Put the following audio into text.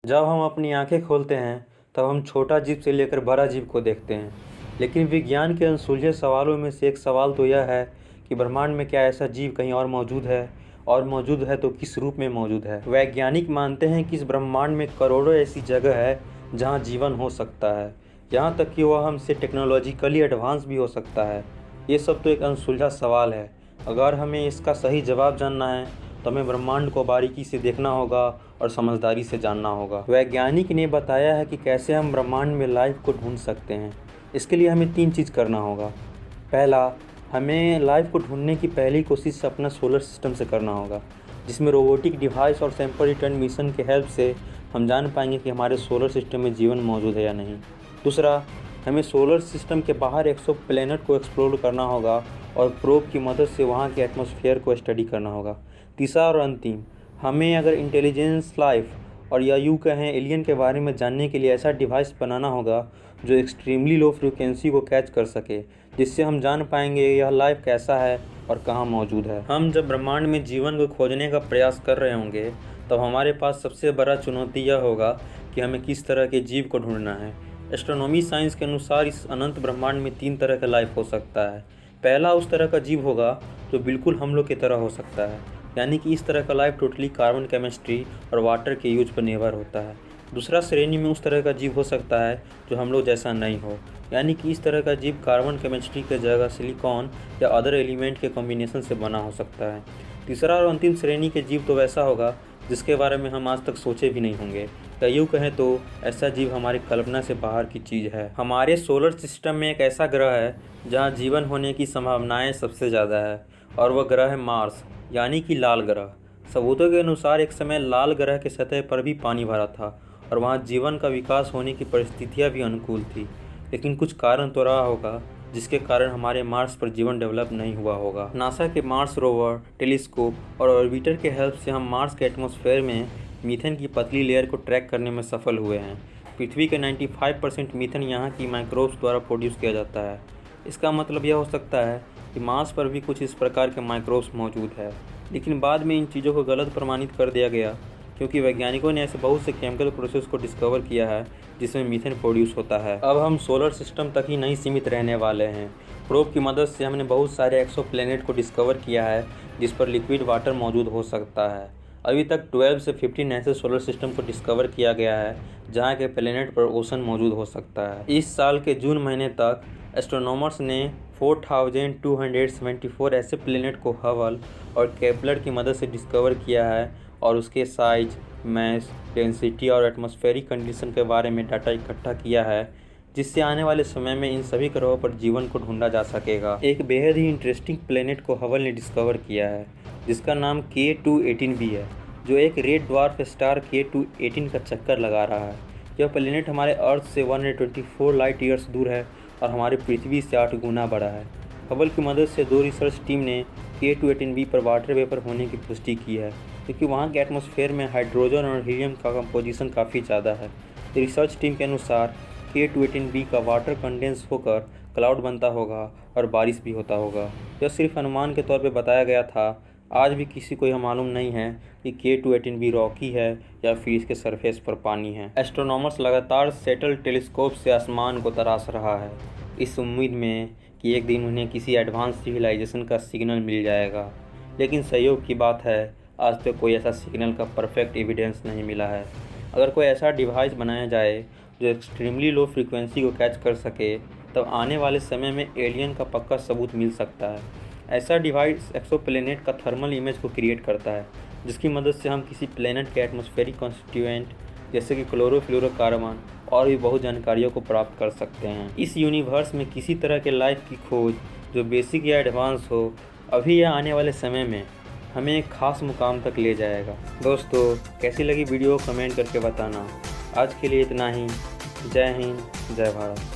जब हम अपनी आंखें खोलते हैं तब हम छोटा जीव से लेकर बड़ा जीव को देखते हैं। लेकिन विज्ञान के अनसुलझे सवालों में से एक सवाल तो यह है कि ब्रह्मांड में क्या ऐसा जीव कहीं और मौजूद है, और मौजूद है तो किस रूप में मौजूद है। वैज्ञानिक मानते हैं कि इस ब्रह्मांड में करोड़ों ऐसी जगह है जहाँ जीवन हो सकता है, यहाँ तक कि वह हमसे टेक्नोलॉजिकली एडवांस भी हो सकता है। ये सब तो एक अनसुलझा सवाल है। अगर हमें इसका सही जवाब जानना है तो हमें ब्रह्मांड को बारीकी से देखना होगा और समझदारी से जानना होगा। वैज्ञानिक ने बताया है कि कैसे हम ब्रह्मांड में लाइफ को ढूंढ सकते हैं। इसके लिए हमें 3 चीज़ करना होगा। पहला, हमें लाइफ को ढूंढने की पहली कोशिश अपना सोलर सिस्टम से करना होगा, जिसमें रोबोटिक डिवाइस और सैंपल रिटर्न मिशन के हेल्प से हम जान पाएंगे कि हमारे सोलर सिस्टम में जीवन मौजूद है या नहीं। दूसरा, हमें सोलर सिस्टम के बाहर एक्सोप्लैनेट को एक्सप्लोर करना होगा और प्रोब की मदद से वहाँ के एटमॉस्फेयर को स्टडी करना होगा। तीसरा और अंतिम, हमें अगर इंटेलिजेंस, लाइफ और या यूँ कहें एलियन के बारे में जानने के लिए ऐसा डिवाइस बनाना होगा जो एक्सट्रीमली लो फ्रीक्वेंसी को कैच कर सके, जिससे हम जान पाएंगे यह लाइफ कैसा है और कहाँ मौजूद है। हम जब ब्रह्मांड में जीवन को खोजने का प्रयास कर रहे होंगे तब हमारे पास सबसे बड़ा चुनौती यह होगा कि हमें किस तरह के जीव को ढूंढना है। एस्ट्रोनॉमी साइंस के अनुसार इस अनंत ब्रह्मांड में 3 तरह का लाइफ हो सकता है। पहला उस तरह का जीव होगा जो बिल्कुल हम लोग की तरह हो सकता है, यानी कि इस तरह का लाइफ टोटली कार्बन, केमिस्ट्री और वाटर के यूज पर निर्भर होता है। दूसरा श्रेणी में उस तरह का जीव हो सकता है जो हम लोग जैसा नहीं हो, यानी कि इस तरह का जीव कार्बन, केमिस्ट्री के जगह सिलिकॉन या अदर एलिमेंट के कॉम्बिनेशन से बना हो सकता है। तीसरा और अंतिम श्रेणी के जीव तो वैसा होगा जिसके बारे में हम आज तक सोचे भी नहीं होंगे, या यूँ कहें तो ऐसा जीव हमारी कल्पना से बाहर की चीज़ है। हमारे सोलर सिस्टम में एक ऐसा ग्रह है जहाँ जीवन होने की संभावनाएं सबसे ज़्यादा है, और वह ग्रह है मार्स, यानी कि लाल ग्रह। सबूतों के अनुसार एक समय लाल ग्रह के सतह पर भी पानी भरा था और वहाँ जीवन का विकास होने की परिस्थितियाँ भी अनुकूल थी। लेकिन कुछ कारण तो रहा होगा जिसके कारण हमारे मार्स पर जीवन डेवलप नहीं हुआ होगा। नासा के मार्स रोवर, टेलीस्कोप और ऑर्बिटर के हेल्प से हम मार्स के एटमॉस्फेयर में मीथेन की पतली लेयर को ट्रैक करने में सफल हुए हैं। पृथ्वी के 95% मीथेन यहाँ की माइक्रोब्स द्वारा प्रोड्यूस किया जाता है। इसका मतलब यह हो सकता है कि मार्स पर भी कुछ इस प्रकार के माइक्रोब्स मौजूद है, लेकिन बाद में इन चीज़ों को गलत प्रमाणित कर दिया गया क्योंकि वैज्ञानिकों ने ऐसे बहुत से केमिकल प्रोसेस को डिस्कवर किया है जिसमें मीथेन प्रोड्यूस होता है। अब हम सोलर सिस्टम तक ही नहीं सीमित रहने वाले हैं। प्रोब की मदद से हमने बहुत सारे एक्सोप्लैनेट को डिस्कवर किया है जिस पर लिक्विड वाटर मौजूद हो सकता है। अभी तक 12 से 15 ऐसे सोलर सिस्टम को डिस्कवर किया गया है जहाँ के प्लेनेट पर ओशन मौजूद हो सकता है। इस साल के जून महीने तक एस्ट्रोनॉमर्स ने 4274 ऐसे प्लेनेट को हबल और केपलर की मदद से डिस्कवर किया है और उसके साइज, मैस, डेंसिटी और एटमॉस्फेरिक कंडीशन के बारे में डाटा इकट्ठा किया है, जिससे आने वाले समय में इन सभी ग्रहों पर जीवन को ढूंढा जा सकेगा। एक बेहद ही इंटरेस्टिंग प्लेनेट को हबल ने डिस्कवर किया है जिसका नाम K2-18b है, जो एक रेड ड्वार्फ स्टार K2-18 का चक्कर लगा रहा है। यह प्लेनेट हमारे अर्थ से 124 लाइट ईयर्स दूर है और हमारी पृथ्वी से 8 गुना बड़ा है। हबल की मदद से 2 रिसर्च टीम ने K2-18b पर वाटर वेपर होने की पुष्टि की है, क्योंकि वहाँ के एटमॉस्फेयर में हाइड्रोजन और हीलियम का कंपोजिशन काफ़ी ज़्यादा है। रिसर्च टीम के अनुसार K2-18b का वाटर कंडेंस होकर क्लाउड बनता होगा और बारिश भी होता होगा। यह सिर्फ अनुमान के तौर पर बताया गया था। आज भी किसी को यह मालूम नहीं है कि K2-18b रॉकी है या फिर इसके सरफेस पर पानी है। एस्ट्रोनॉमर्स लगातार सेटल टेलीस्कोप से आसमान को तराश रहा है, इस उम्मीद में कि एक दिन उन्हें किसी एडवांस सिविलाइजेशन का सिग्नल मिल जाएगा। लेकिन संयोग की बात है, आज तक कोई ऐसा सिग्नल का परफेक्ट एविडेंस नहीं मिला है। अगर कोई ऐसा डिवाइस बनाया जाए जो एक्सट्रीमली लो फ्रीक्वेंसी को कैच कर सके, तब आने वाले समय में एलियन का पक्का सबूत मिल सकता है। ऐसा डिवाइस एक्सोप्लैनेट का थर्मल इमेज को क्रिएट करता है, जिसकी मदद से हम किसी प्लैनेट के एटमॉस्फेरिक कॉन्स्टिट्यूएंट जैसे कि क्लोरोफ्लोरोकार्बन और भी बहुत जानकारियों को प्राप्त कर सकते हैं। इस यूनिवर्स में किसी तरह के लाइफ की खोज जो बेसिक या एडवांस हो, अभी या आने वाले समय में हमें एक खास मुकाम तक ले जाएगा। दोस्तों, कैसी लगी वीडियो कमेंट करके बताना। आज के लिए इतना ही। जय हिंद, जय भारत।